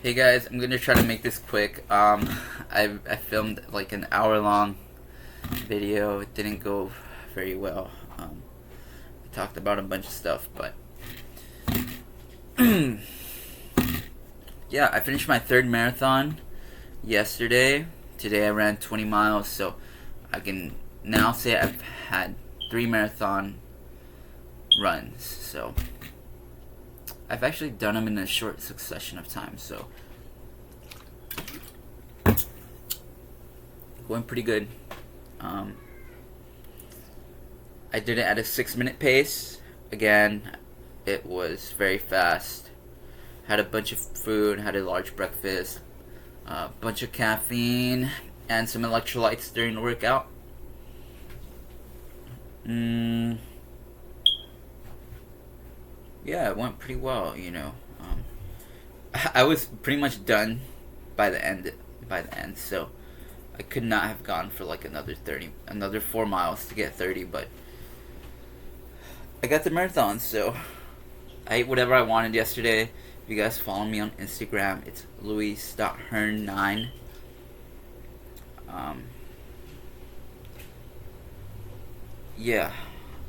Hey guys, I'm gonna try to make this quick. I filmed like an hour long video. It didn't go very well. I talked about a bunch of stuff, but yeah, I finished my third marathon yesterday. Today I ran 20 miles, so I can now say I've had 3 marathon runs. So I've actually done them in a short succession of time. So going pretty good. I did it at a 6-minute pace. Again, it was very fast. Had a bunch of food, had a large breakfast, a bunch of caffeine, and some electrolytes during the workout. Yeah, it went pretty well. I was pretty much done by the end. So I could not have gone for like another 4 miles to get 30, but I got the marathon, so I ate whatever I wanted yesterday. If you guys follow me on Instagram, it's luis.hearn9. Yeah,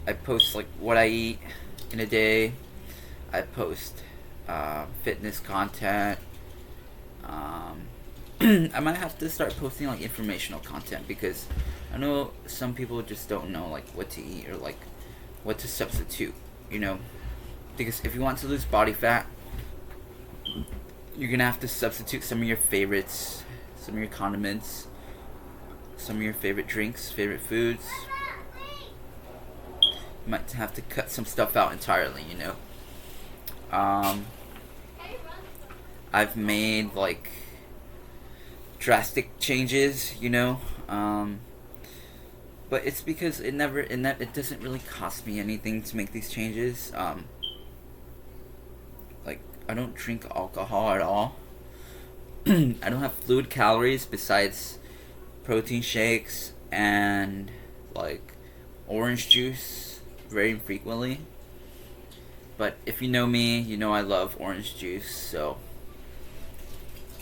I post like what I eat in a day. I post fitness content. I might have to start posting like informational content because I know some people just don't know like what to eat or like what to substitute. Because if you want to lose body fat, you're gonna have to substitute some of your favorites, some of your condiments, some of your favorite drinks, favorite foods. You might have to cut some stuff out entirely. I've made like drastic changes. But it's because it doesn't really cost me anything to make these changes. Like I don't drink alcohol at all. I don't have fluid calories besides protein shakes and like orange juice very infrequently. But if you know me, you know I love orange juice, so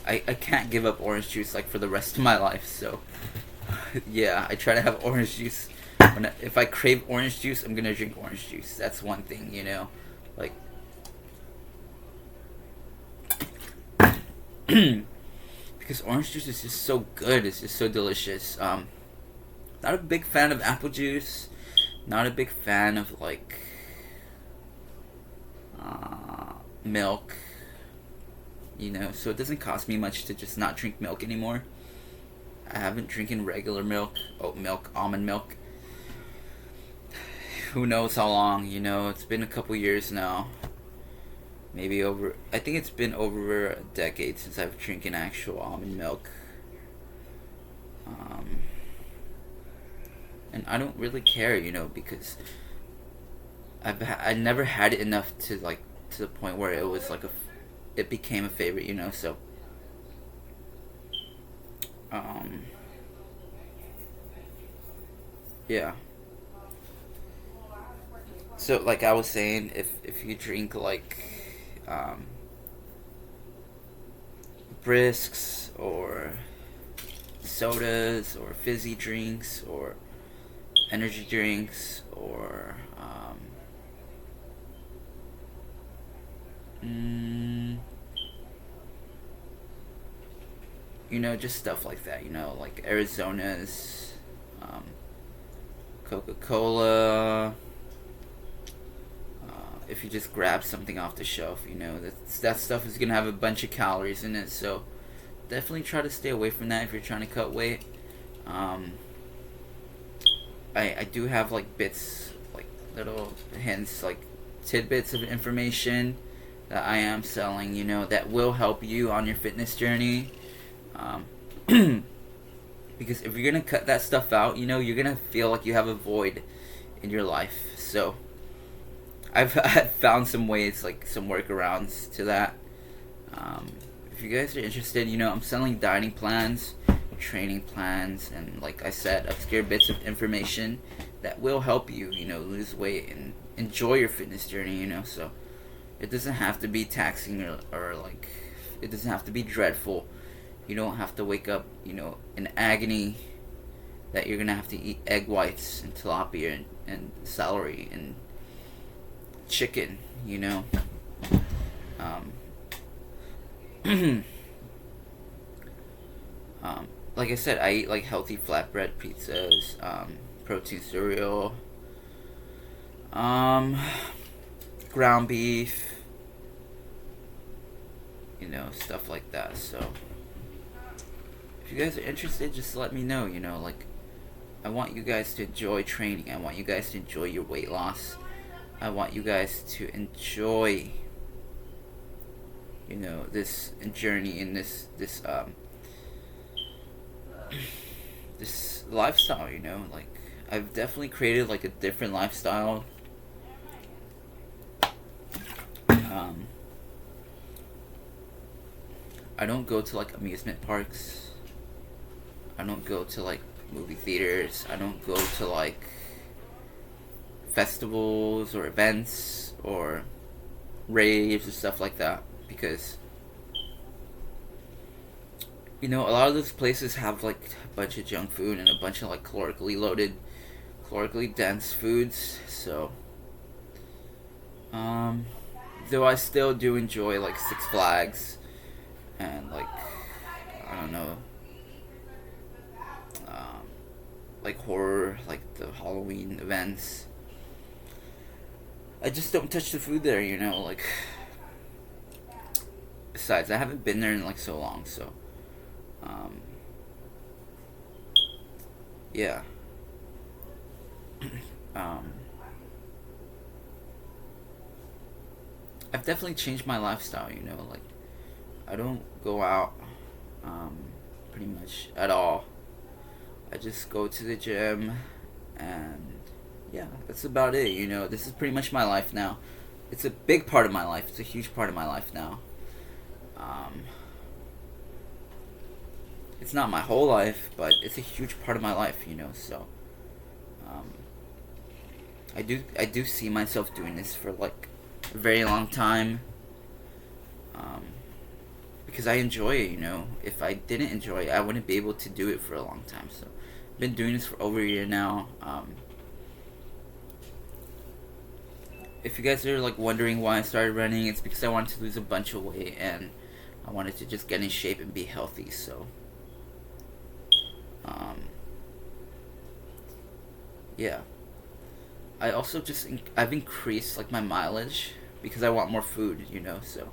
I can't give up orange juice like for the rest of my life. So yeah, I try to have orange juice. If I crave orange juice, I'm gonna drink orange juice. That's one thing. Like because orange juice is just so good. It's just so delicious. Not a big fan of apple juice. Not a big fan of like milk. So it doesn't cost me much to just not drink milk anymore. I haven't drinking regular milk, oat milk, almond milk. Who knows how long? It's been a couple years now. Maybe I think it's been over a decade since I've drinking actual almond milk. And I don't really care, because I never had it enough to the point where it was like it became a favorite. So yeah. So like I was saying, if you drink like brisks or sodas or fizzy drinks or energy drinks or just stuff like that. Like Arizona's, Coca-Cola. If you just grab something off the shelf, that stuff is gonna have a bunch of calories in it. So definitely try to stay away from that if you're trying to cut weight. I do have like bits, like little hints, like tidbits of information that I am selling, that will help you on your fitness journey. Because if you're gonna cut that stuff out, you're gonna feel like you have a void in your life. So I've found some ways, like some workarounds to that. If you guys are interested, I'm selling dieting plans, training plans, and like I said, obscure bits of information that will help you, lose weight and enjoy your fitness journey. So it doesn't have to be taxing or like It doesn't have to be dreadful. You don't have to wake up, in agony that you're gonna have to eat egg whites and tilapia and celery and chicken. Um, like I said, I eat like healthy flatbread pizzas, protein cereal, ground beef, stuff like that. So if you guys are interested, just let me know. I want you guys to enjoy training. I want you guys to enjoy your weight loss. I want you guys to enjoy, this journey in this this lifestyle. Like, I've definitely created like a different lifestyle. I don't go to like amusement parks. I don't go to like movie theaters. I don't go to like festivals or events or raves or stuff like that, because a lot of those places have like a bunch of junk food and a bunch of like calorically dense foods. So though I still do enjoy like Six Flags and like, I don't know, like horror, like the Halloween events, I just don't touch the food there. Like, besides, I haven't been there in like so long, so yeah. I've definitely changed my lifestyle. Like, I don't go out pretty much at all. I just go to the gym, and yeah, that's about it. This is pretty much my life now. It's a big part of my life. It's a huge part of my life now. It's not my whole life, but it's a huge part of my life. So I do see myself doing this for like a very long time. Because I enjoy it. If I didn't enjoy it, I wouldn't be able to do it for a long time. So I've been doing this for over a year now. If you guys are like wondering why I started running, it's because I wanted to lose a bunch of weight and I wanted to just get in shape and be healthy. So yeah, I also I've increased like my mileage because I want more food. So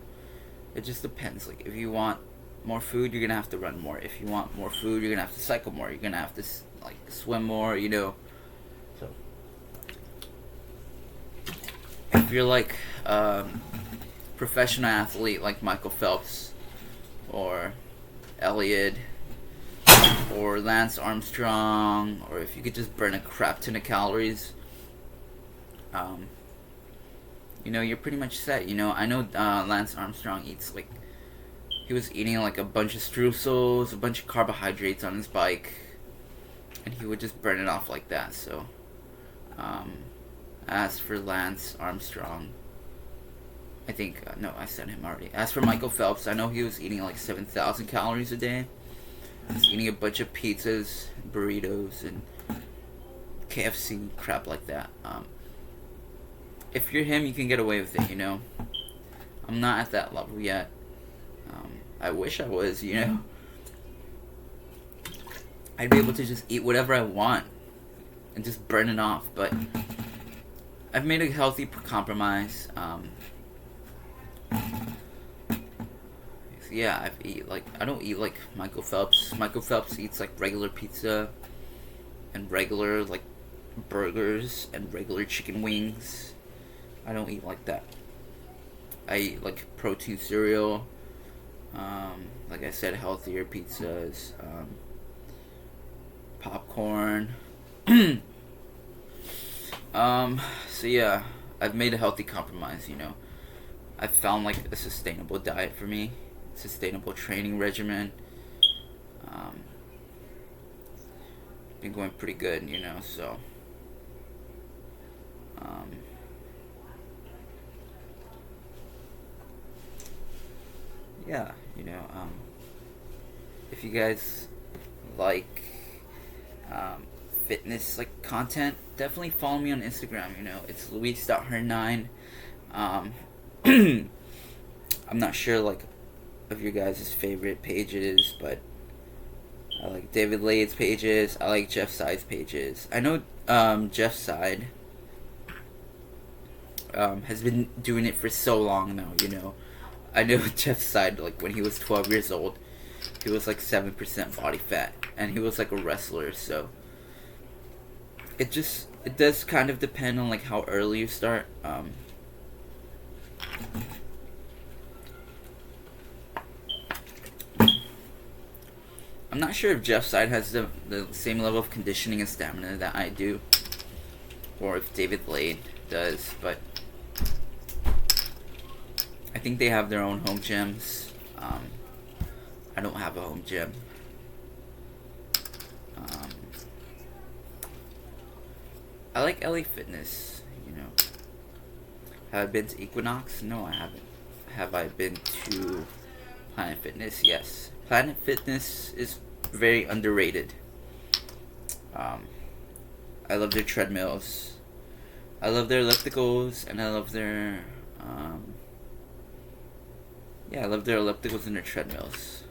it just depends. Like, if you want more food, you're gonna have to run more. If you want more food, you're gonna have to cycle more. You're gonna have to like swim more. So if you're like professional athlete like Michael Phelps or Elliot or Lance Armstrong, or if you could just burn a crap ton of calories, you're pretty much set. I know Lance Armstrong eats like, he was eating like a bunch of streusels, a bunch of carbohydrates on his bike, and he would just burn it off like that. So as for Lance Armstrong, I think, no, I said him already. As for Michael Phelps, I know he was eating like 7,000 calories a day. He's eating a bunch of pizzas, burritos, and KFC, crap like that. If you're him, you can get away with it. I'm not at that level yet. I wish I was. I'd be able to just eat whatever I want and just burn it off. But I've made a healthy compromise. Yeah, I don't eat like Michael Phelps. Michael Phelps eats like regular pizza and regular like burgers and regular chicken wings. I don't eat like that. I eat like protein cereal. Like I said, healthier pizzas, popcorn. So yeah, I've made a healthy compromise. I've found like a sustainable diet for me, sustainable training regimen. Been going pretty good, so yeah, if you guys like fitness like content, definitely follow me on Instagram. It's Luis.her9. Um, I'm not sure like of your guys' favorite pages, but I like David Lade's pages. I like Jeff Side's pages. I know Jeff Side has been doing it for so long now. I know Jeff Side, like when he was 12 years old, he was like 7% body fat, and he was like a wrestler. So it does kind of depend on like how early you start. I'm not sure if Jeff Side has the same level of conditioning and stamina that I do, or if David Lade does, but I think they have their own home gyms. I don't have a home gym. I like LA Fitness, Have I been to Equinox? No, I haven't. Have I been to Planet Fitness? Yes. Planet Fitness is very underrated. I love their treadmills. I love their ellipticals, and I love their I love their ellipticals and their treadmills.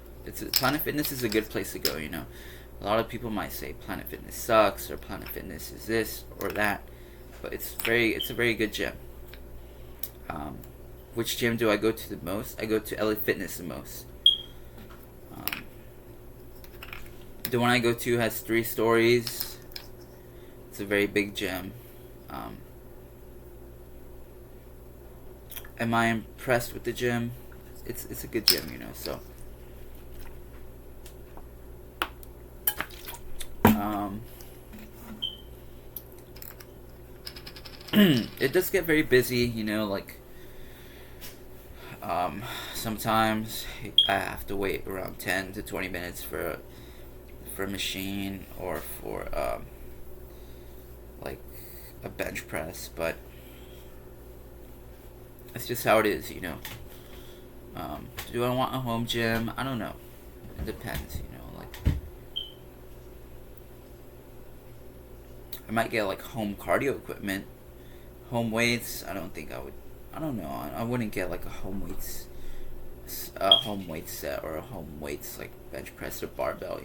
Planet Fitness is a good place to go. A lot of people might say Planet Fitness sucks or Planet Fitness is this or that, but it's a very good gym. Which gym do I go to the most? I go to LA Fitness the most. The one I go to has 3 stories. It's a very big gym. Am I impressed with the gym? It's a good gym, so. It does get very busy, sometimes I have to wait around 10 to 20 minutes for a machine or for like a bench press, but that's just how it is. Do I want a home gym? I don't know. It depends, like I might get like home cardio equipment, home weights. I don't think I would. I don't know. I wouldn't get like a home weights set or a home weights like bench press or barbell.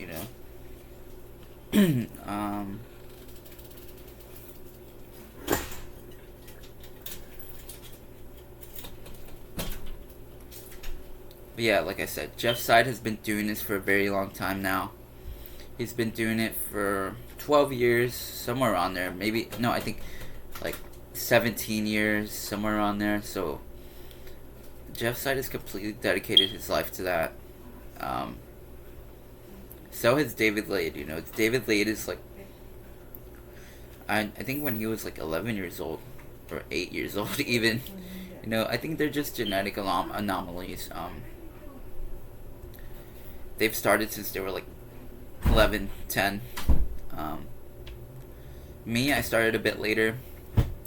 But yeah, like I said, Jeff Side has been doing this for a very long time now. He's been doing it for 12 years, somewhere around there. Maybe, no, I think like 17 years, somewhere around there. So Jeff Side has completely dedicated his life to that. So has David Lade. David Lade is like, I think when he was like 11 years old, or 8 years old even, I think they're just genetic anomalies. They've started since they were like 11, 10. Me, I started a bit later.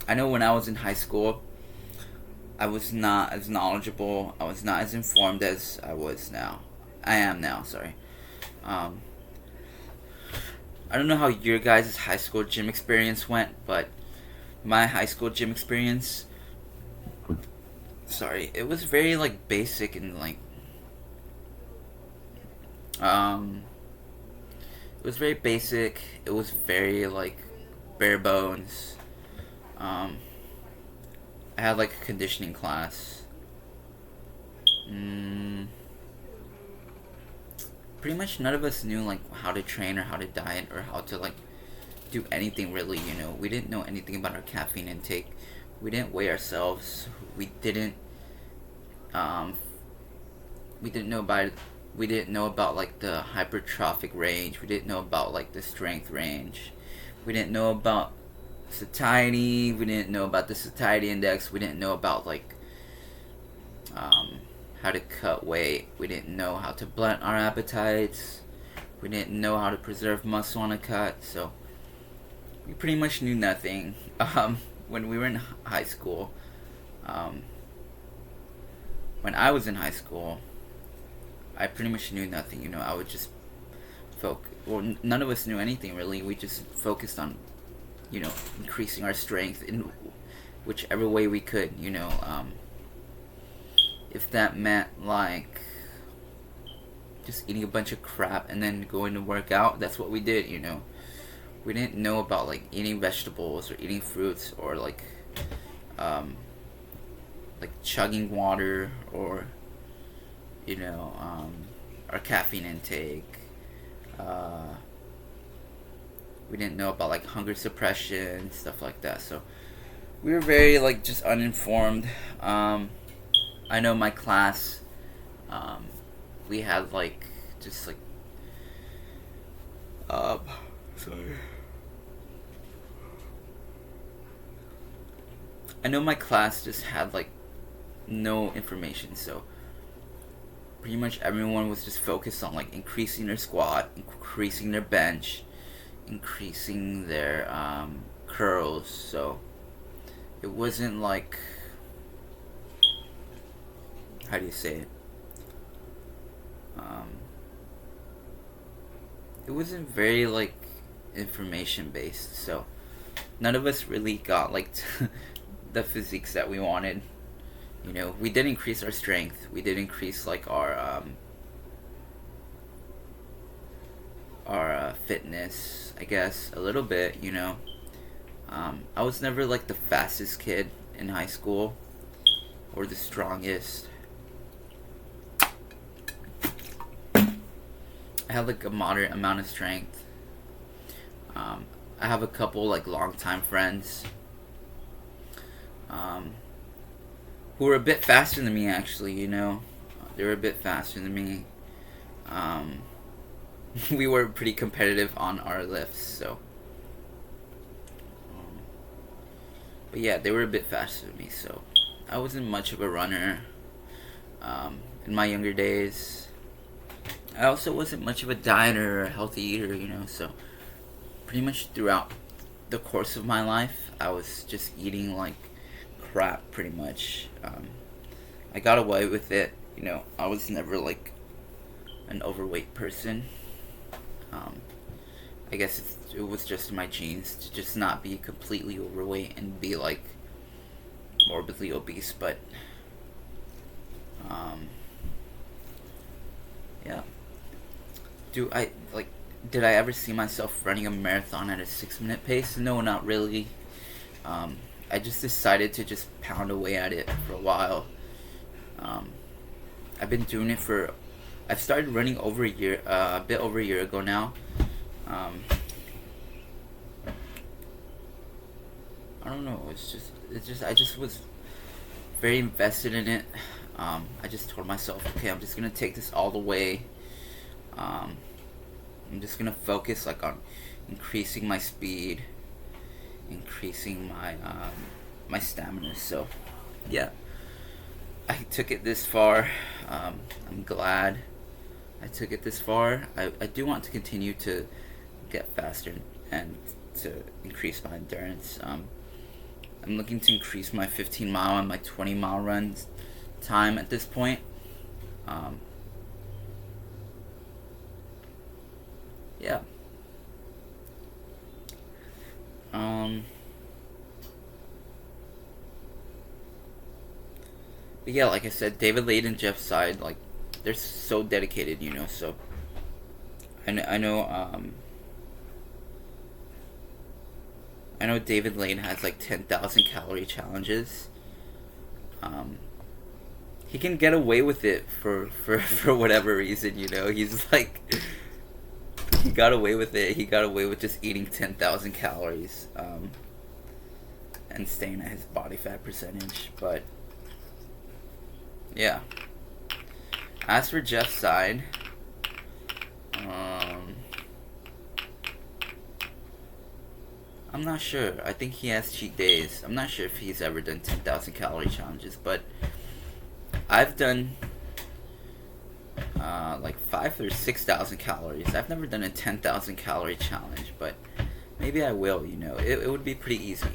I know when I was in high school, I was not as knowledgeable. I was not as informed as I am now, sorry. I don't know how your guys' high school gym experience went, but my high school gym experience, it was very like basic and like it was very basic. It was very like bare bones. I had like a conditioning class. Pretty much none of us knew like how to train or how to diet or how to like do anything really. We didn't know anything about our caffeine intake. We didn't weigh ourselves. We didn't know about like the hypertrophic range. We didn't know about like the strength range. We didn't know about satiety. We didn't know about the satiety index. We didn't know about like how to cut weight. We didn't know how to blunt our appetites. We didn't know how to preserve muscle on a cut. So we pretty much knew nothing when we were in high school. When I was in high school, I pretty much knew nothing. I would just none of us knew anything really. We just focused on, increasing our strength in whichever way we could. If that meant like just eating a bunch of crap and then going to work out, that's what we did. We didn't know about like eating vegetables or eating fruits or um, like chugging water or our caffeine intake. We didn't know about like hunger suppression, stuff like that. So we were very like just uninformed. I know my class, we had like just like sorry. I know my class just had like no information, so pretty much everyone was just focused on like increasing their squat, increasing their bench, increasing their curls. So it wasn't like, how do you say it? It wasn't very like information based. So none of us really got like the physiques that we wanted. We did increase our strength. We did increase like our fitness, I guess, a little bit. I was never like the fastest kid in high school or the strongest. I have like a moderate amount of strength. I have a couple like longtime friends who were a bit faster than me, actually. They were a bit faster than me. We were pretty competitive on our lifts, so but yeah, they were a bit faster than me, so I wasn't much of a runner in my younger days. I also wasn't much of a dieter or a healthy eater, so pretty much throughout the course of my life, I was just eating like crap, pretty much. I got away with it. I was never like an overweight person. I guess it was just in my genes to just not be completely overweight and be like morbidly obese, but yeah. Did I ever see myself running a marathon at a 6-minute pace? No, not really. I just decided to just pound away at it for a while. I've been doing it I've started running a bit over a year ago now. I don't know. I just was very invested in it. I just told myself, okay, I'm just gonna take this all the way. I'm just gonna focus like on increasing my speed, increasing my stamina. So yeah, I took it this far. I'm glad I took it this far. I do want to continue to get faster and to increase my endurance. I'm looking to increase my 15-mile and my 20-mile runs time at this point. Yeah. But yeah, like I said, David Lade and Jeff Side, like, they're so dedicated, so I know David Lane has like 10,000 calorie challenges. He can get away with it for whatever reason, He's like, he got away with it. He got away with just eating 10,000 calories and staying at his body fat percentage. But yeah. As for Jeff's side, I'm not sure. I think he has cheat days. I'm not sure if he's ever done 10,000 calorie challenges, but I've done like 5,000 or 6,000 calories. I've never done a 10,000 calorie challenge, but maybe I will. It would be pretty easy.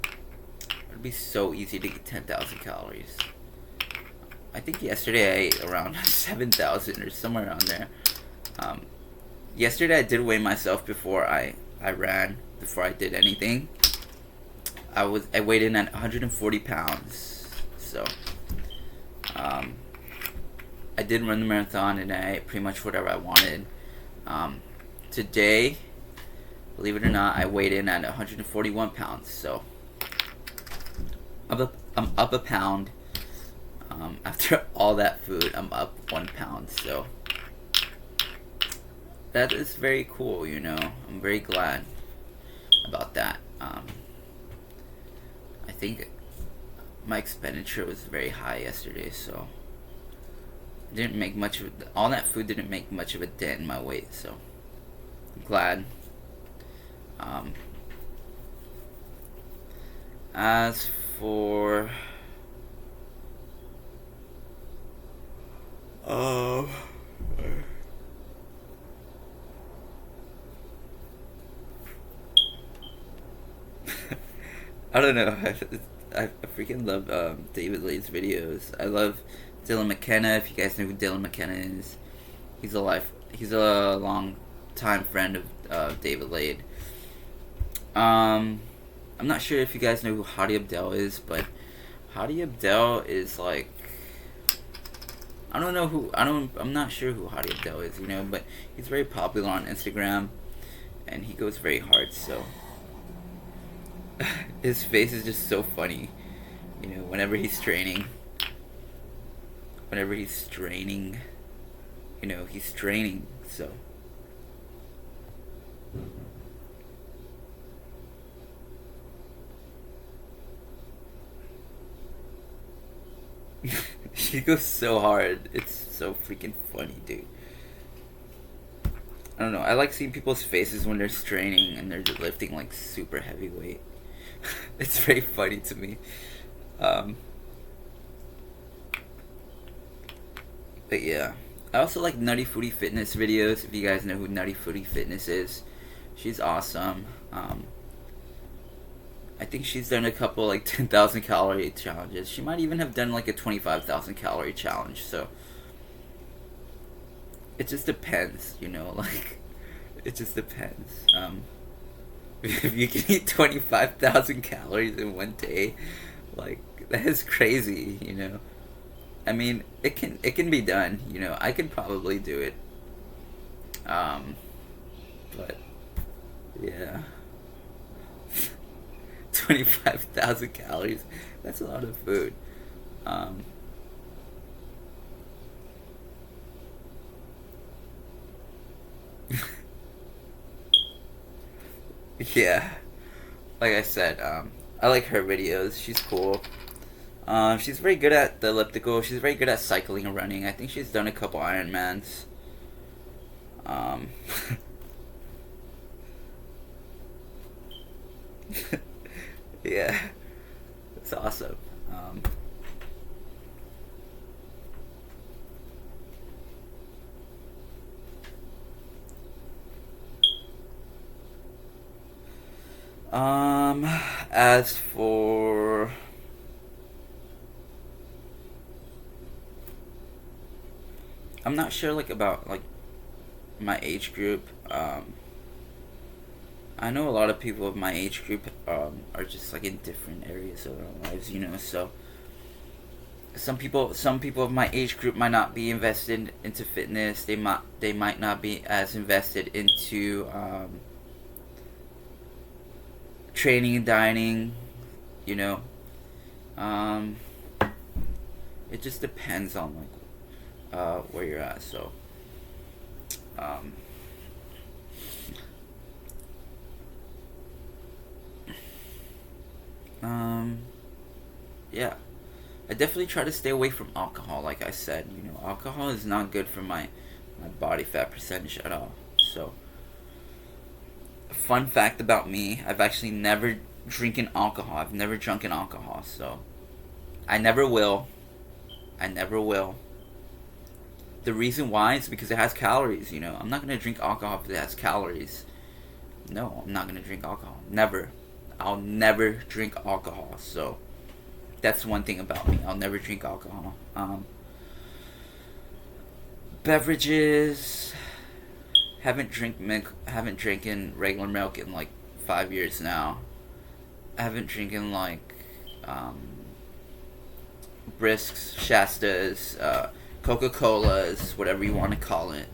It would be so easy to get 10,000 calories. I think yesterday I ate around 7,000 or somewhere around there. Um, Yesterday I did weigh myself before I ran, before I did anything. I weighed in at 140 pounds. So I did run the marathon and I ate pretty much whatever I wanted. Today, believe it or not, I weighed in at 141 pounds. So I'm up a pound. After all that food, I'm up 1 pound. So that is very cool, you know. I'm very glad about that. I think my expenditure was very high yesterday, so it didn't make much of all that food didn't make much of a dent in my weight. So I'm glad. As for I don't know. I freaking love David Lade's videos. I love Dylan McKenna. If you guys know who Dylan McKenna is, he's a long time friend of David Lade. I'm not sure if you guys know who Hadi Abdel is, but Hadi Abdel is like, I'm not sure who Hadi Abdel is, you know, but he's very popular on Instagram and he goes very hard, so his face is just so funny, you know, whenever he's training, you know, he's training, so he goes so hard. It's so freaking funny, dude. I don't know. I like seeing people's faces when they're straining and they're just lifting like super heavy weight. It's very funny to me. But yeah. I also like Nutty Foodie Fitness videos. If you guys know who Nutty Foodie Fitness is, she's awesome. I think she's done a couple like 10,000 calorie challenges. She might even have done like a 25,000 calorie challenge. So it just depends, you know, like it just depends. If you can eat 25,000 calories in one day, like that is crazy, you know. I mean, it can be done, you know. I could probably do it. But yeah. 25,000 calories. That's a lot of food. Yeah. Like I said, I like her videos. She's cool. She's very good at the elliptical. She's very good at cycling and running. I think she's done a couple Ironmans. Yeah, it's awesome. As for I'm not sure like about like my age group. I know a lot of people of my age group are just like in different areas of their lives, you know. So some people of my age group might not be invested into fitness. They might not be as invested into training and dining, you know. It just depends on like where you're at. So yeah, I definitely try to stay away from alcohol. Like I said, you know, alcohol is not good for my body fat percentage at all. So, a fun fact about me: I've actually never drinking alcohol. I've never drunken alcohol. So, I never will. I never will. The reason why is because it has calories. You know, I'm not gonna drink alcohol if it has calories. No, I'm not gonna drink alcohol. Never. I'll never drink alcohol. So that's one thing about me. I'll never drink alcohol. Beverages. Haven't drinking regular milk in like 5 years now. I haven't drinking like Brisks, Shastas, Coca Colas, whatever you want to call it,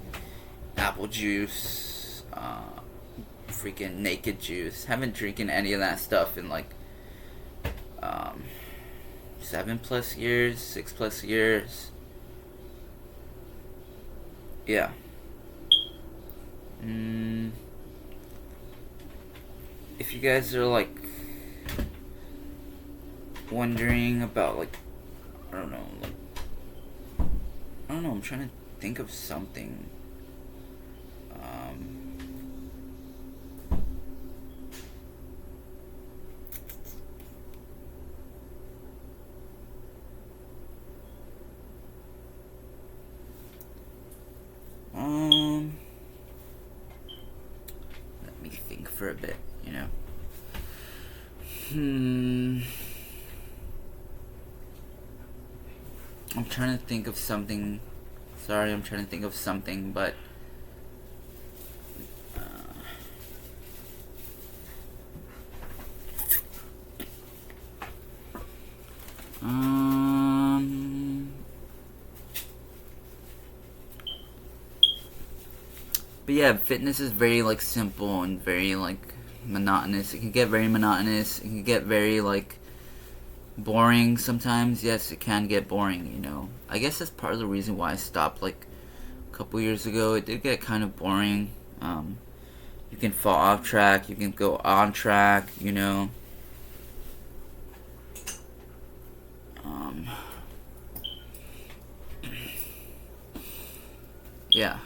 apple juice, freaking naked juice. Haven't drinking any of that stuff in like 7+ years, 6+ years. Yeah. If you guys are like wondering about like I don't know, I'm trying to think of something. Let me think for a bit, you know. I'm trying to think of something. Sorry, I'm trying to think of something, but but yeah, fitness is very like simple and very like monotonous. It can get very monotonous. It can get very like boring sometimes. Yes, it can get boring, you know. I guess that's part of the reason why I stopped like a couple years ago. It did get kind of boring. You can fall off track, you can go on track, you know. Yeah.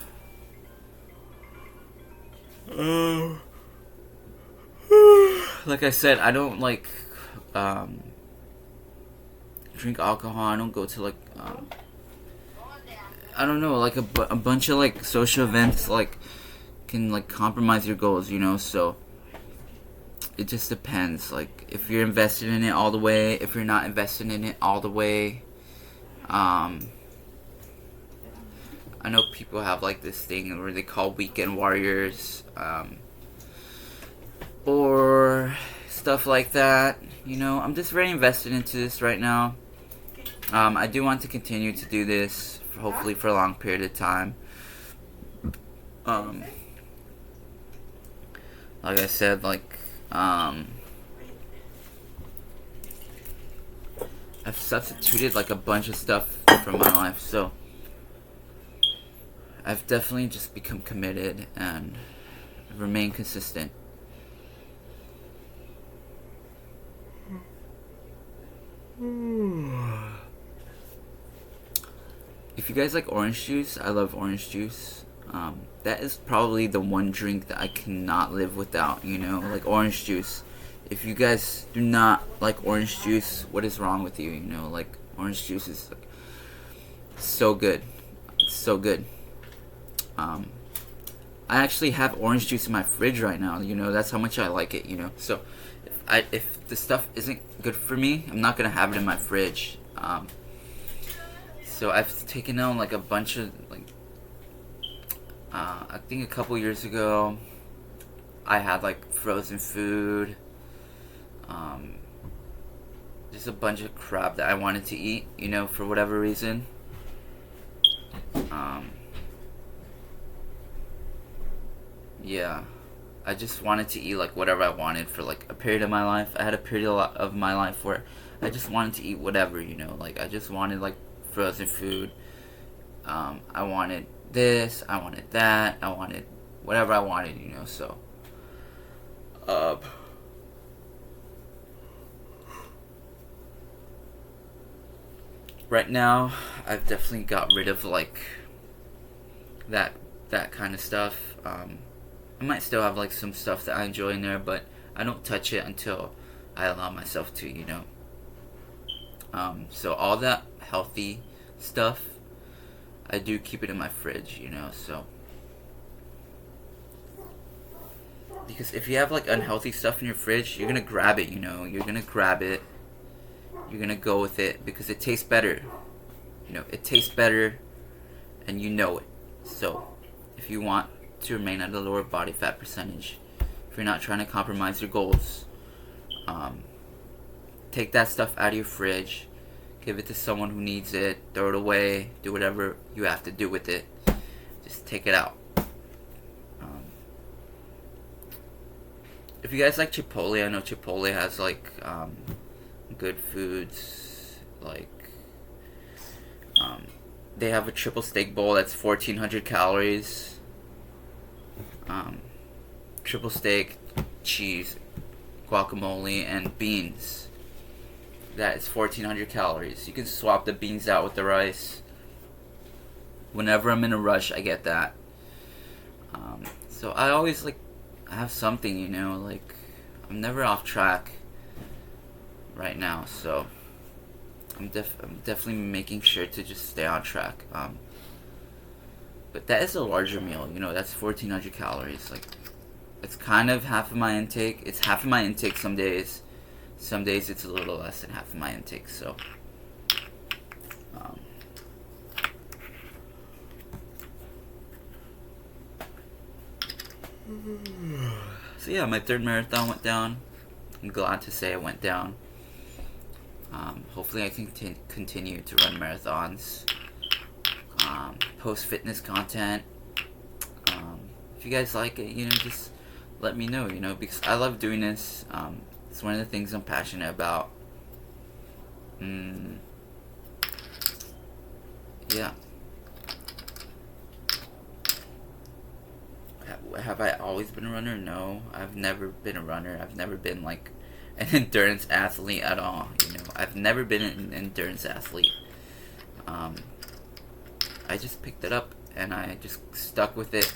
Like I said, I don't like drink alcohol. I don't go to like I don't know, like a bunch of like social events like can like compromise your goals, you know. So it just depends. Like if you're invested in it all the way, if you're not invested in it all the way. I know people have like this thing where they call weekend warriors, or stuff like that. You know, I'm just very invested into this right now. I do want to continue to do this, hopefully for a long period of time. Like I said, like I've substituted like a bunch of stuff from my life, so I've definitely just become committed and remain consistent. If you guys like orange juice, I love orange juice. That is probably the one drink that I cannot live without, you know, like orange juice. If you guys do not like orange juice, what is wrong with you? You know, like orange juice is like so good. It's so good. I actually have orange juice in my fridge right now, you know, that's how much I like it, you know. So if the stuff isn't good for me, I'm not gonna have it in my fridge. So I've taken on like a bunch of like I think a couple years ago I had like frozen food, just a bunch of crap that I wanted to eat, you know, for whatever reason. Yeah, I just wanted to eat like whatever I wanted for like a period of my life. I had a period of my life where I just wanted to eat whatever, you know, like I just wanted like frozen food. I wanted this, I wanted that, I wanted whatever I wanted, you know. So right now I've definitely got rid of like that kind of stuff. I might still have like some stuff that I enjoy in there, but I don't touch it until I allow myself to, you know. So all that healthy stuff, I do keep it in my fridge, you know. So because if you have like unhealthy stuff in your fridge, you're gonna grab it, you know. You're gonna grab it. You're gonna go with it because it tastes better. You know, it tastes better, and you know it. So, if you want to remain at a lower body fat percentage, if you're not trying to compromise your goals, take that stuff out of your fridge, give it to someone who needs it, throw it away, do whatever you have to do with it. Just take it out. If you guys like Chipotle, I know Chipotle has like good foods. Like they have a triple steak bowl that's 1,400 calories. Triple steak, cheese, guacamole, and beans. That is 1,400 calories. You can swap the beans out with the rice. Whenever I'm in a rush, I get that. So I always I have something, like I'm never off track right now. So I'm definitely making sure to just stay on track. But that is a larger meal, that's 1,400 calories. Like, it's kind of half of my intake. It's half of my intake some days. Some days it's a little less than half of my intake. So, so yeah, my third marathon went down. I'm glad to say it went down. Hopefully I can continue to run marathons. Post fitness content. If you guys like it, just let me know, because I love doing this. It's one of the things I'm passionate about. Yeah. Have I always been a runner? No, I've never been a runner. I've never been like an endurance athlete at all. I've never been an endurance athlete. I just picked it up and I just stuck with it.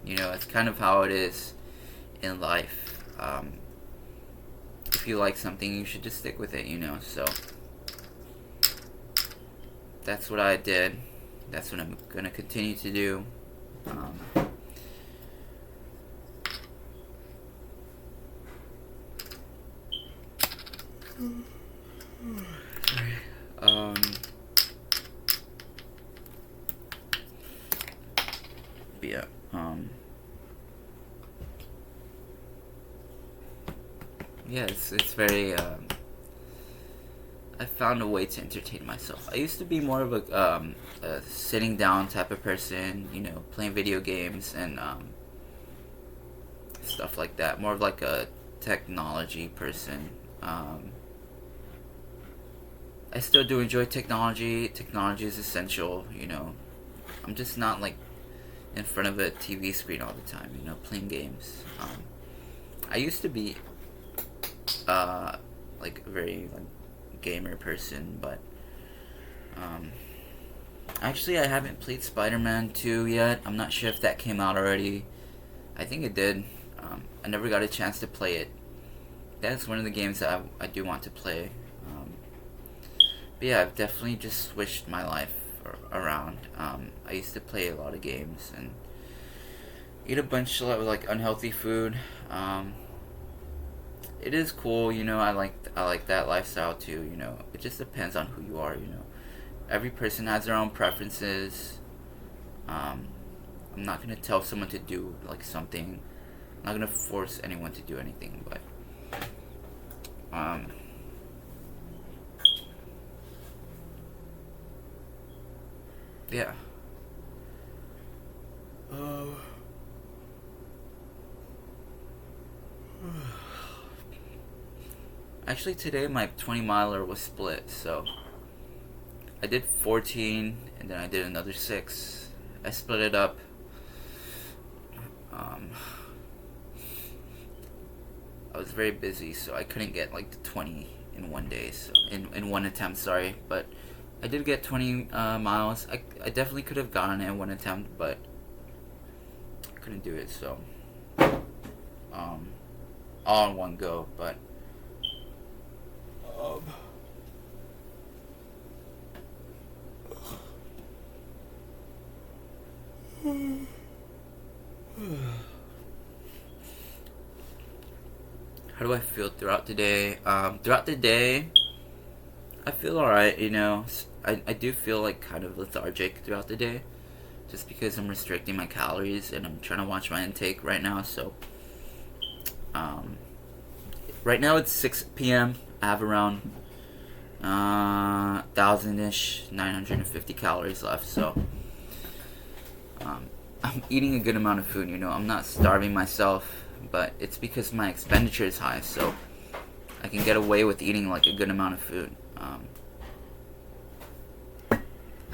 It's kind of how it is in life. If you like something, you should just stick with it, so that's what I did. That's what I'm gonna continue to do. Yeah. Yeah, it's very. I found a way to entertain myself. I used to be more of a sitting down type of person, playing video games and stuff like that. More of like a technology person. I still do enjoy technology. Technology is essential, I'm just not like in front of a TV screen all the time, playing games. I used to be like a very gamer person, but actually I haven't played Spider-Man 2 yet. I'm not sure if that came out already. I think it did. I never got a chance to play it. That's one of the games that I do want to play. But yeah, I've definitely just switched my life around. I used to play a lot of games and eat a bunch of unhealthy food. It is cool, I like that lifestyle too. It just depends on who you are. Every person has their own preferences. I'm not gonna tell someone to do something. I'm not gonna force anyone to do anything, but yeah. Actually, today my 20 miler was split, so I did 14 and then I did another 6. I split it up. I was very busy, so I couldn't get the 20 in one day, so in one attempt, sorry, but I did get 20 miles. I definitely could have gotten it in one attempt, but I couldn't do it, so all in one go, but how do I feel throughout the day? Throughout the day, I feel alright, I do feel kind of lethargic throughout the day. just because I'm restricting my calories and I'm trying to watch my intake right now. So, right now it's 6 p.m. I have around 1,000-ish, 950 calories left. So, I'm eating a good amount of food. I'm not starving myself, but it's because my expenditure is high. So, I can get away with eating like a good amount of food.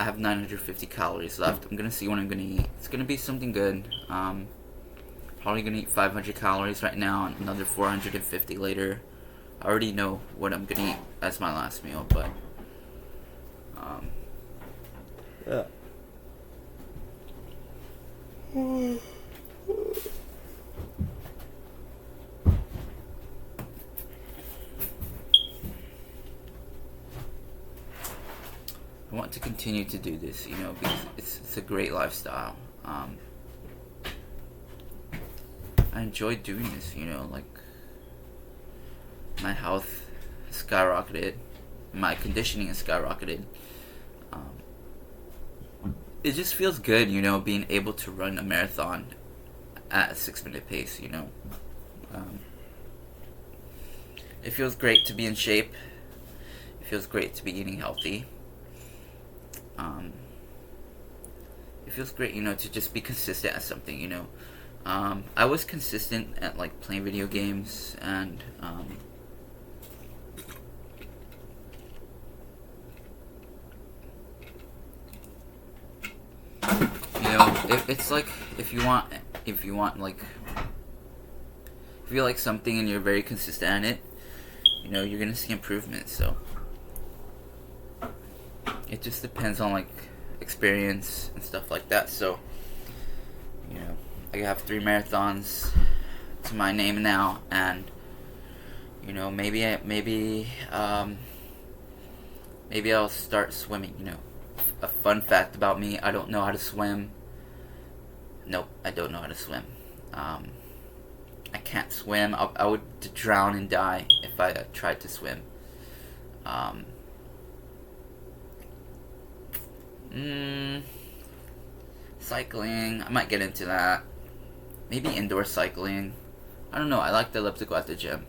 I have 950 calories left. I'm gonna see what I'm gonna eat. It's gonna be something good. Probably gonna eat 500 calories right now and another 450 later. I already know what I'm gonna eat as my last meal, but yeah. I want to continue to do this, because it's a great lifestyle. I enjoy doing this, like my health has skyrocketed, my conditioning has skyrocketed. It just feels good, being able to run a marathon at a 6-minute pace, It feels great to be in shape. It feels great to be eating healthy. It feels great, to just be consistent at something, I was consistent at like playing video games and it's like if you like something and you're very consistent at it, you're gonna see improvement. So it just depends on like experience and stuff like that. So I have 3 marathons to my name now, and maybe I'll start swimming. A fun fact about me: I don't know how to swim. Nope, I don't know how to swim. I can't swim. I would drown and die if I tried to swim. Cycling, I might get into that. Maybe indoor cycling. I don't know. I like the elliptical at the gym.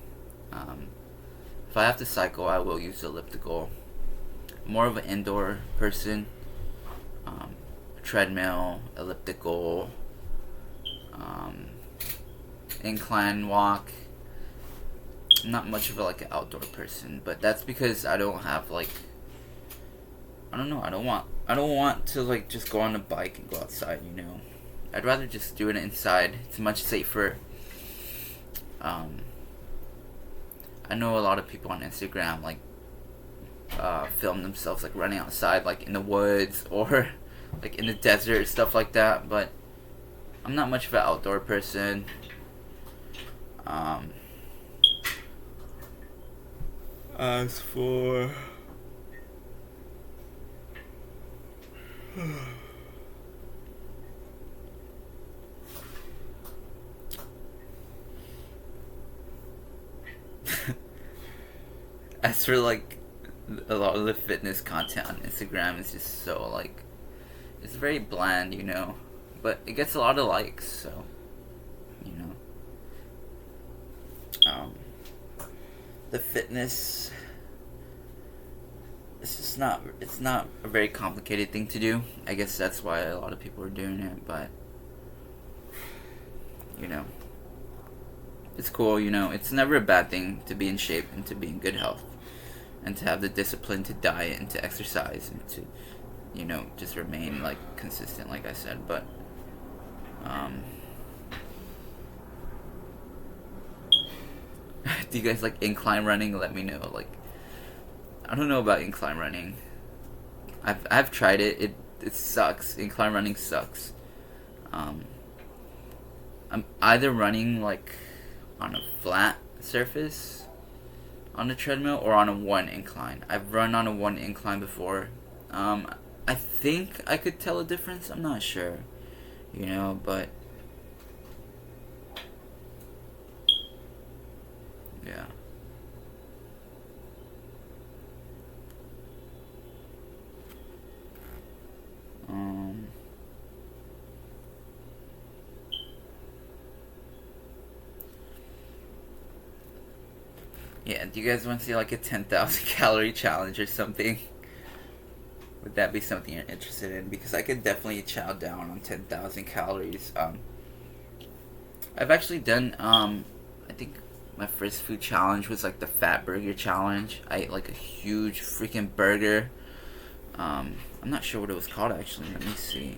If I have to cycle, I will use the elliptical. I'm more of an indoor person. Treadmill, elliptical, incline walk. I'm not much of an outdoor person, but that's because I don't have I don't know. I don't want to just go on a bike and go outside. I'd rather just do it inside. It's much safer. I know a lot of people on Instagram film themselves running outside in the woods or in the desert, stuff like that, but I'm not much of an outdoor person. As for as for a lot of the fitness content on Instagram is just so it's very bland, but it gets a lot of likes, so the fitness, it's not a very complicated thing to do. I guess that's why a lot of people are doing it, but it's cool. It's never a bad thing to be in shape and to be in good health and to have the discipline to diet and to exercise and to just remain consistent, like I said. But do you guys like incline running? Let me know. I don't know about incline running. I've tried it. It sucks. Incline running sucks. I'm either running on a flat surface on a treadmill or on a 1 incline. I've run on a 1 incline before. I think I could tell a difference. I'm not sure, but yeah. Yeah, do you guys want to see like a 10,000 calorie challenge or something? Would that be something you're interested in? Because I could definitely chow down on 10,000 calories. I've actually done, I think my first food challenge was like the fat burger challenge. I ate like a huge freaking burger. I'm not sure what it was called actually. Let me see.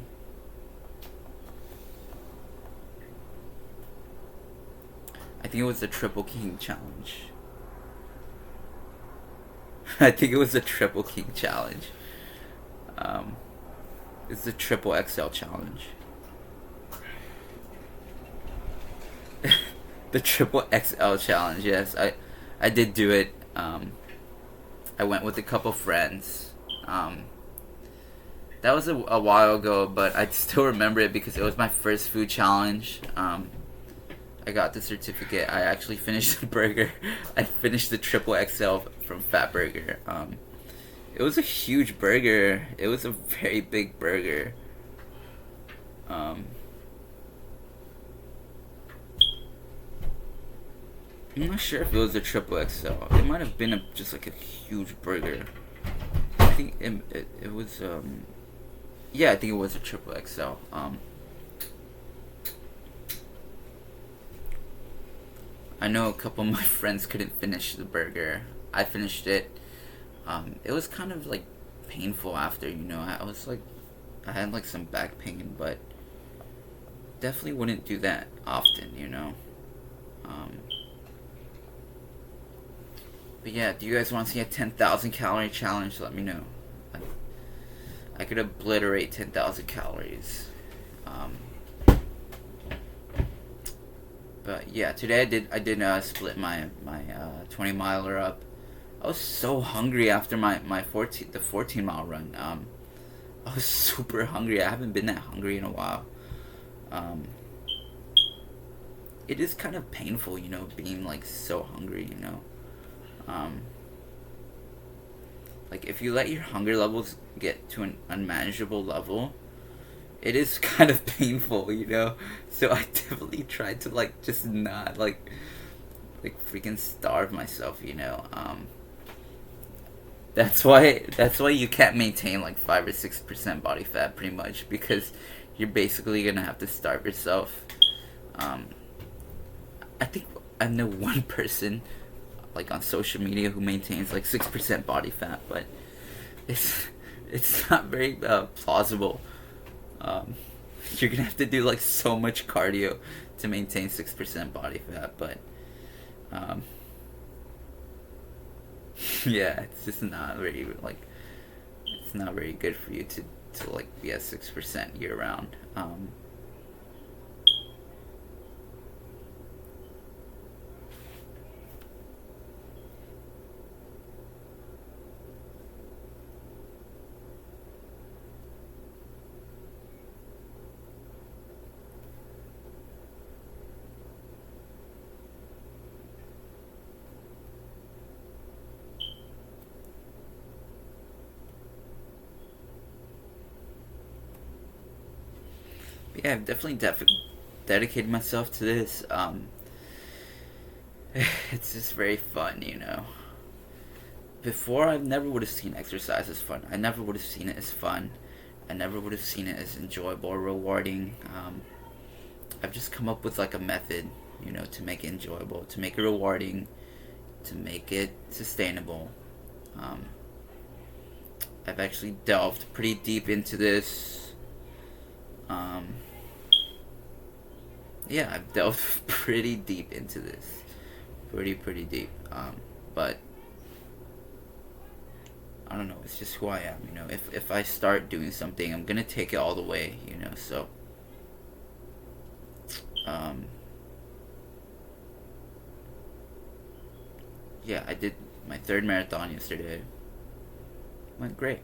I think it was the Triple King challenge. I think it was the Triple King challenge. It's the Triple XL challenge. The Triple XL challenge. Yes, I did do it. I went with a couple friends. That was a while ago, but I still remember it because it was my first food challenge. I got the certificate. I actually finished the burger. I finished the Triple XL from Fat Burger. It was a huge burger. It was a very big burger. I'm not sure if it was a Triple XL. It might have been just like a huge burger. I think it was. Yeah, I think it was a Triple XL. I know a couple of my friends couldn't finish the burger. I finished it. It was kind of like painful after, I had like some back pain, but definitely wouldn't do that often. But yeah, do you guys want to see a 10,000 calorie challenge? Let me know. I could obliterate 10,000 calories. But yeah, today I did split my 20 miler up. I was so hungry after the 14 mile run. I was super hungry. I haven't been that hungry in a while. It is kind of painful, being like so hungry. Like if you let your hunger levels get to an unmanageable level, it is kind of painful. So I definitely tried to like just not like freaking starve myself. That's why you can't maintain like 5 or 6% body fat pretty much, because you're basically gonna have to starve yourself. I think I know one person like on social media who maintains like 6% body fat, but it's not very plausible. You're gonna have to do like so much cardio to maintain 6% body fat, but yeah, it's just not very it's not very good for you to like be at 6% year round. But yeah, I've definitely dedicated myself to this. It's just very fun. Before, I never would have seen exercise as fun. I never would have seen it as fun. I never would have seen it as enjoyable or rewarding. I've just come up with like a method, to make it enjoyable, to make it rewarding, to make it sustainable. I've actually delved pretty deep into this. Yeah, I've delved pretty deep into this. Pretty deep. But I don't know, it's just who I am, If I start doing something, I'm gonna take it all the way, so yeah, I did my third marathon yesterday. Went great.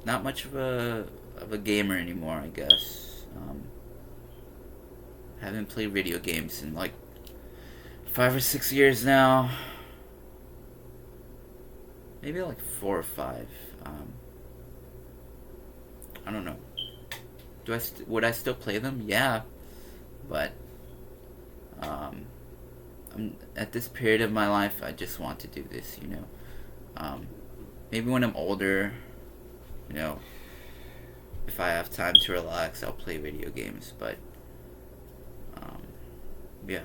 Not much of a gamer anymore, I guess. Haven't played video games in like 5 or 6 years now. Maybe like 4 or 5. I don't know. Would I still play them? Yeah, but at this period of my life, I just want to do this, maybe when I'm older, you know, if I have time to relax, I'll play video games, but, yeah.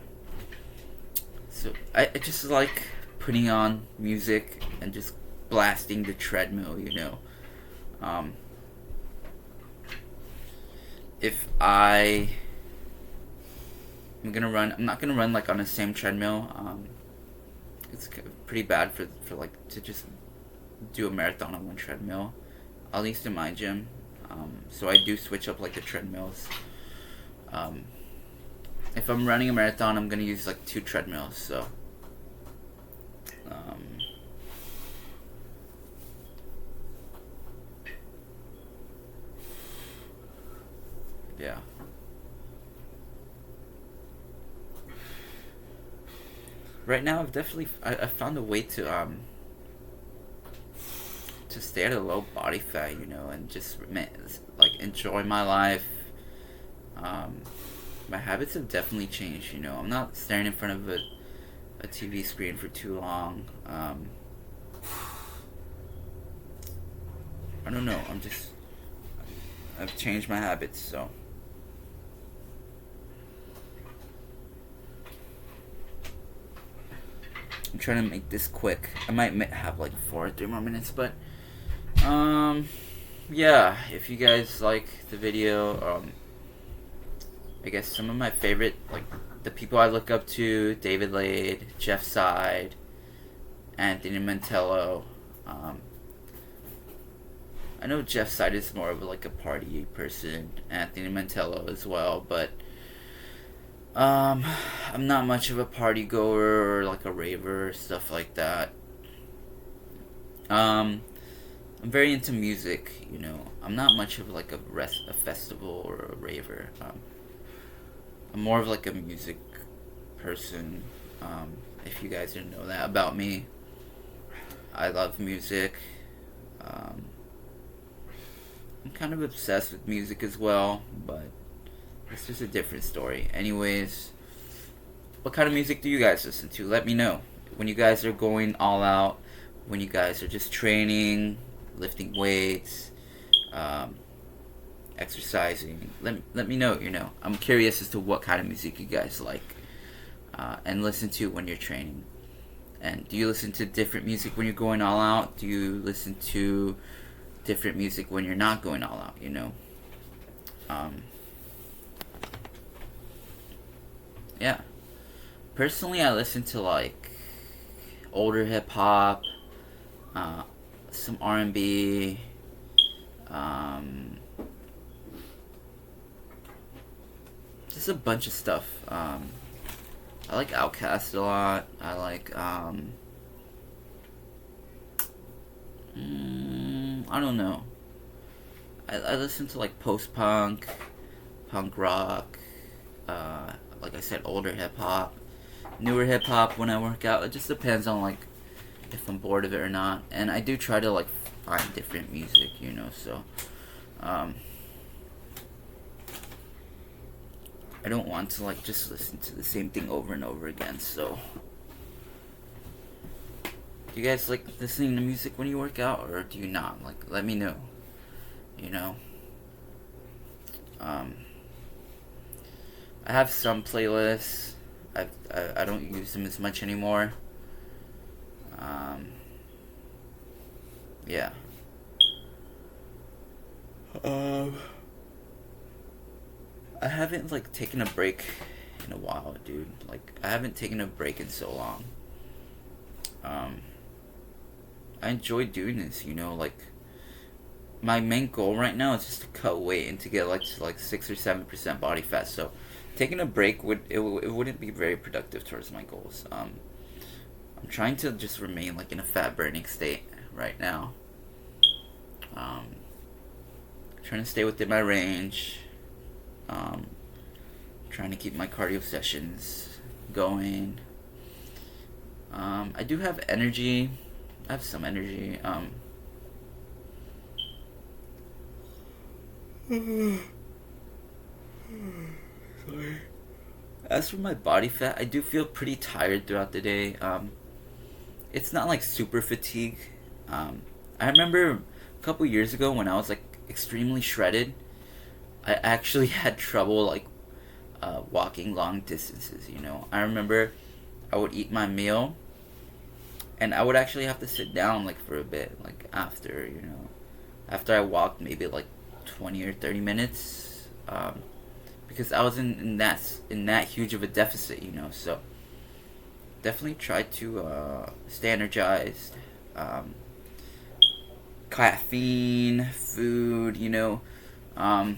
So, I just like putting on music and just blasting the treadmill, if I'm not gonna run like on the same treadmill. It's pretty bad for like to just do a marathon on one treadmill, at least in my gym. So I do switch up like the treadmills. If I'm running a marathon, I'm gonna use like 2 treadmills. So, yeah. Right now, I found a way to stay at a low body fat, and just like enjoy my life. My habits have definitely changed. I'm not staring in front of a TV screen for too long. I don't know. I've changed my habits, so. I'm trying to make this quick. I might have like 4 or 3 more minutes, but yeah. If you guys like the video, I guess some of my favorite, like the people I look up to: David Lade, Jeff Side, Anthony Mantello. I know Jeff Side is more of like a party person. Anthony Mantello as well, but I'm not much of a party goer or like a raver or stuff like that. I'm very into music, I'm not much of like a festival or a raver. I'm more of like a music person. If you guys didn't know that about me, I love music. I'm kind of obsessed with music as well, but it's just a different story. Anyways, what kind of music do you guys listen to? Let me know. When you guys are going all out, when you guys are just training, lifting weights, exercising, let me know, I'm curious as to what kind of music you guys like and listen to when you're training. And do you listen to different music when you're going all out? Do you listen to different music when you're not going all out, yeah. Personally, I listen to like older hip hop, some R&B, just a bunch of stuff. I like Outkast a lot. I like I don't know. I listen to like post-punk, punk rock, like I said, older hip-hop, newer hip-hop when I work out. It just depends on like if I'm bored of it or not. And I do try to like find different music, so I don't want to like just listen to the same thing over and over again. So do you guys like listening to music when you work out, or do you not? Like, let me know. I have some playlists. I don't use them as much anymore. Yeah. I haven't like taken a break in a while, dude. Like, I haven't taken a break in so long. I enjoy doing this, like my main goal right now is just to cut weight and to get like to like 6 or 7% body fat. So taking a break it wouldn't be very productive towards my goals. I'm trying to just remain like in a fat burning state right now. Trying to stay within my range. Trying to keep my cardio sessions going. I do have energy. I have some energy. Sorry. As for my body fat, I do feel pretty tired throughout the day. It's not like super fatigue. I remember a couple years ago when I was like extremely shredded, I actually had trouble like walking long distances. I remember I would eat my meal, and I would actually have to sit down like for a bit, like after I walked maybe like 20 or 30 minutes, because I was in that huge of a deficit. So definitely try to stay energized. Um, Caffeine, food. I'm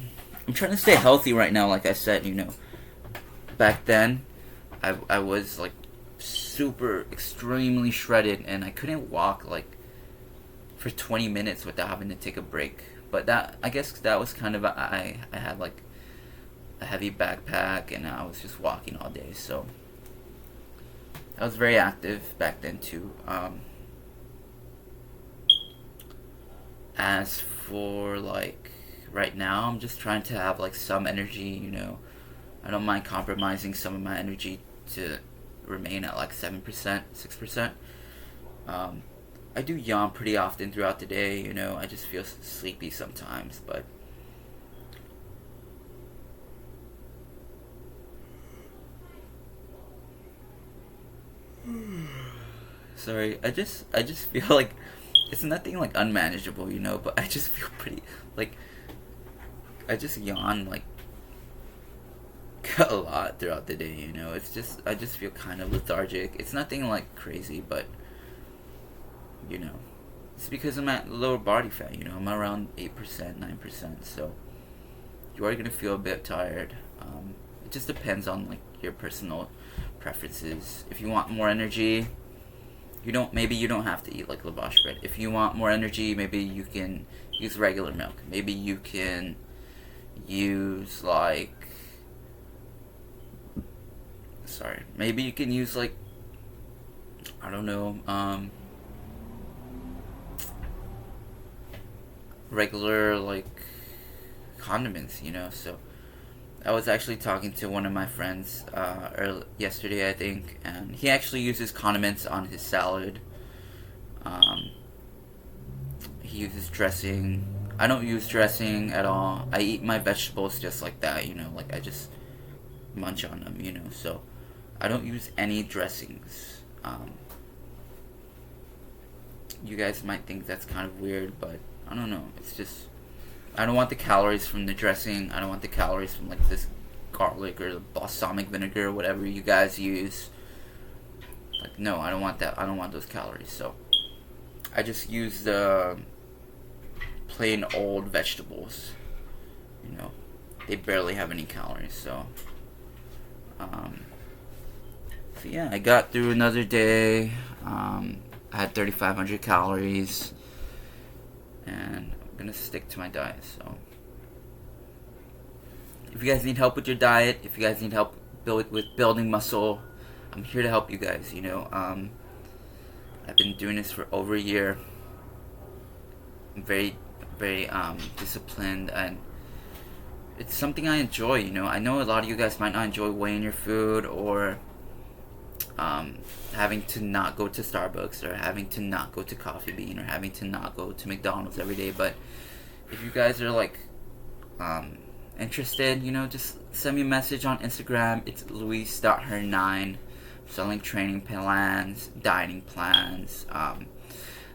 trying to stay healthy right now. Like I said, back then, I was like super extremely shredded, and I couldn't walk like for 20 minutes without having to take a break. But that, I guess that was kind of I had like a heavy backpack, and I was just walking all day. So I was very active back then too. As for like right now, I'm just trying to have like some energy. I don't mind compromising some of my energy to remain at like 7%, 6%. I do yawn pretty often throughout the day. I just feel sleepy sometimes, but sorry. I just feel like it's nothing like unmanageable, but I just feel pretty like I just yawn like a lot throughout the day. It's just I just feel kind of lethargic. It's nothing like crazy, but you know, it's because I'm at lower body fat. I'm around 8%, 9%, so you are gonna feel a bit tired. It just depends on like your personal preferences. If you want more energy, maybe you don't have to eat like lavash bread. If you want more energy, maybe you can use regular milk. Maybe you can use like maybe you can use like I don't know, regular like condiments. So I was actually talking to one of my friends yesterday, I think, and he actually uses condiments on his salad. Um, he uses dressing. I don't use dressing at all. I eat my vegetables just like that. Like I just munch on them. So I don't use any dressings. You guys might think that's kind of weird, but I don't know. It's just I don't want the calories from the dressing. I don't want the calories from like this garlic or the balsamic vinegar or whatever you guys use. Like no, I don't want that. I don't want those calories. So I just use the plain old vegetables. They barely have any calories. So yeah, I got through another day. I had 3,500 calories, and I'm gonna stick to my diet. So if you guys need help with your diet, if you guys need help with building muscle, I'm here to help you guys. I've been doing this for over a year. I'm very, very disciplined, and it's something I enjoy. I know a lot of you guys might not enjoy weighing your food, or having to not go to Starbucks, or having to not go to Coffee Bean, or having to not go to McDonald's every day. But if you guys are like interested, just send me a message on Instagram. It's luis.her9. Selling training plans, dieting plans,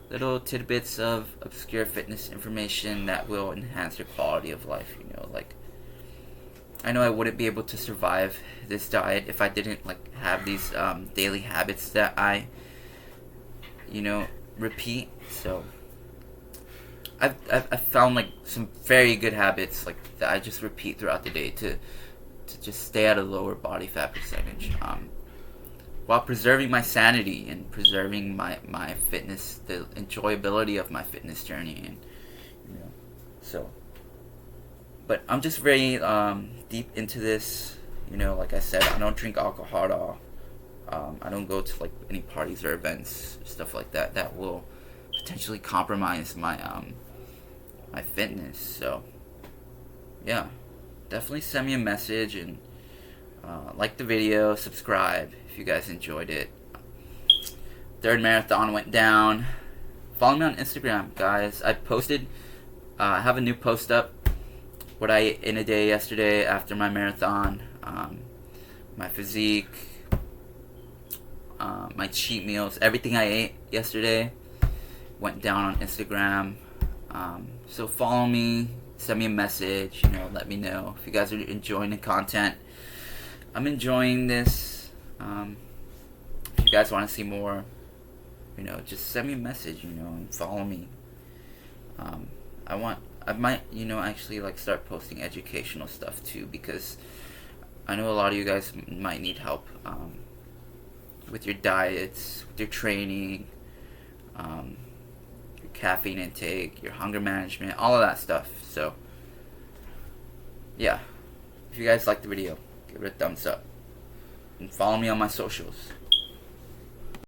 little tidbits of obscure fitness information that will enhance your quality of life. Like I know I wouldn't be able to survive this diet if I didn't like have these daily habits that I repeat. So I've found like some very good habits like that I just repeat throughout the day to just stay at a lower body fat percentage, while preserving my sanity and preserving my fitness, the enjoyability of my fitness journey. And so but I'm just very deep into this. Like I said, I don't drink alcohol at all. I don't go to like any parties or events, stuff like that that will potentially compromise my my fitness. So yeah, definitely send me a message, and Like the video, subscribe if you guys enjoyed it. Third marathon went down. Follow me on Instagram, guys. I posted, I have a new post up. What I ate in a day yesterday after my marathon. My physique. My cheat meals. Everything I ate yesterday went down on Instagram. So follow me. Send me a message. Let me know if you guys are enjoying the content. I'm enjoying this. If you guys want to see more, just send me a message, and follow me. I might, actually start posting educational stuff too, because I know a lot of you guys might need help with your diets, with your training, your caffeine intake, your hunger management, all of that stuff. So, yeah. If you guys liked the video, give it a thumbs up. And follow me on my socials.